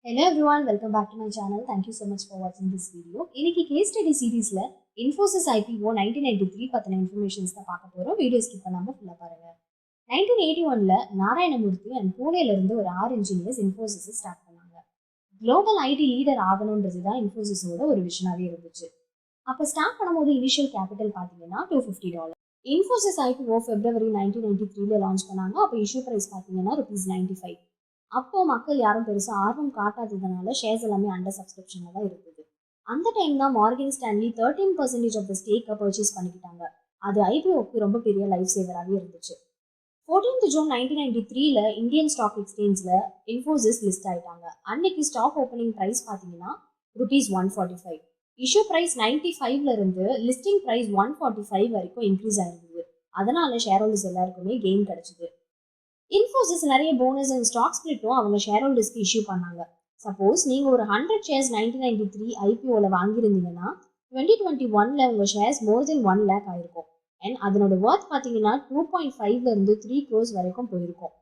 Hello everyone, welcome back to my channel. Thank you so much for watching this video. இன்னைக்கு case study seriesல Infosys IPO 1993 பத்தின informations தான் பார்க்க போறோம். Video skip பண்ணாம ஃபுல்லா பாருங்க. 1981ல நாராயணமூர்த்தி அண்ட் பூனேல இருந்து ஒரு 6 இன்ஜினியர்ஸ் இன்ஃபோசிஸ் ஸ்டார்ட் பண்ணாங்க. குளோபல் ஐடி லீடர் ஆகணும்ன்றது தான் இன்ஃபோசிஸோட ஒரு விஷனாவே இருந்துச்சு. அப்ப ஸ்டார்ட் பண்ணும்போது இனிஷியல் கேபிட்டல் பாத்தீங்கன்னா $250. இன்ஃபோசிஸ் IPO February 1993ல லான்ச் பண்ணாங்க. அப்ப இஷ்யூ பிரைஸ் பாத்தீங்கன்னா ₹95. அப்போ மக்கள் யாரும் பெருசா ஆர்வம் காட்டாததுனால ஷேர்ஸ் எல்லாமே அண்டர் சப்ஸ்கிரிப்ஷன்ல தான் இருந்தது. அந்த டைம் தான் மார்கன் ஸ்டான்லி 13% ஆஃப் த ஸ்டேக்கை பர்ச்சேஸ் பண்ணிக்கிட்டாங்க. அது ஐபிஓக்கு ரொம்ப பெரிய லைஃப் சேவராகவே இருந்துச்சு. 14th June 1993ல இந்தியன் ஸ்டாக் எக்ஸ்சேஞ்சில் இன்ஃபோசிஸ் லிஸ்ட் ஆயிட்டாங்க. அன்னைக்கு ஸ்டாக் ஓப்பனிங் ப்ரைஸ் பார்த்தீங்கன்னா ₹145. இஷ்யூ ப்ரைஸ் 95ல இருந்து லிஸ்டிங் ப்ரைஸ் 145 வரைக்கும் இன்க்ரீஸ் ஆயிருந்தது. அதனால ஷேர் ஹோல்டர்ஸ் எல்லாருக்குமே கெயின் கிடைச்சது. இன்ஃபோசிஸ் நிறைய போனஸ் அண்ட் ஸ்டாக் ஸ்பிளிட்டும் அவங்க ஷேர் ஹோல்டர்ஸ்க்கு இஷ்யூ பண்ணாங்க. சப்போஸ் நீங்கள் ஒரு 100 ஷேர்ஸ் 1993 ஐபிஓவில் வாங்கியிருந்தீங்கன்னா 2021ல் உங்கள் ஷேர்ஸ் மோர் தென் 1 lakh ஆயிருக்கும். அண்ட் அதனோட ஒர்த் பார்த்தீங்கன்னா 2.5ல இருந்து 3 crores வரைக்கும் போயிருக்கும்.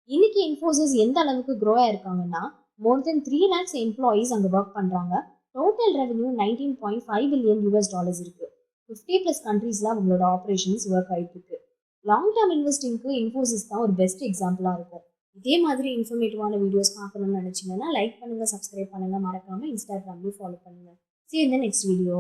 இன்னைக்கு இன்ஃபோசிஸ் எந்த அளவுக்கு க்ரோ ஆயிருக்காங்கன்னா மோர் தென் 3 lakhs எம்ப்ளாயீஸ் அங்கே ஒர்க் பண்ணுறாங்க. டோட்டல் ரெவன்யூ $19.5 billion இருக்கு. 50+ கண்ட்ரீஸ்ல அவங்களோட ஆப்ரேஷன்ஸ் ஒர்க் ஆகிட்டு இருக்கு. லாங் டேர்ம் இன்வெஸ்டிங்க்கு இன்ஃபோசிஸ் தான் ஒரு பெஸ்ட் எக்ஸாம்பிளாக இருக்கும். இதே மாதிரி இன்ஃபர்மேட்டிவான வீடியோஸ் பார்க்கணும்னு நினச்சிங்கன்னா லைக் பண்ணுங்கள், சப்ஸ்கிரைப் பண்ணுங்கள், மறக்காமல் இன்ஸ்டாகிராம்லேயும் ஃபாலோ பண்ணுங்கள். See you in the next video.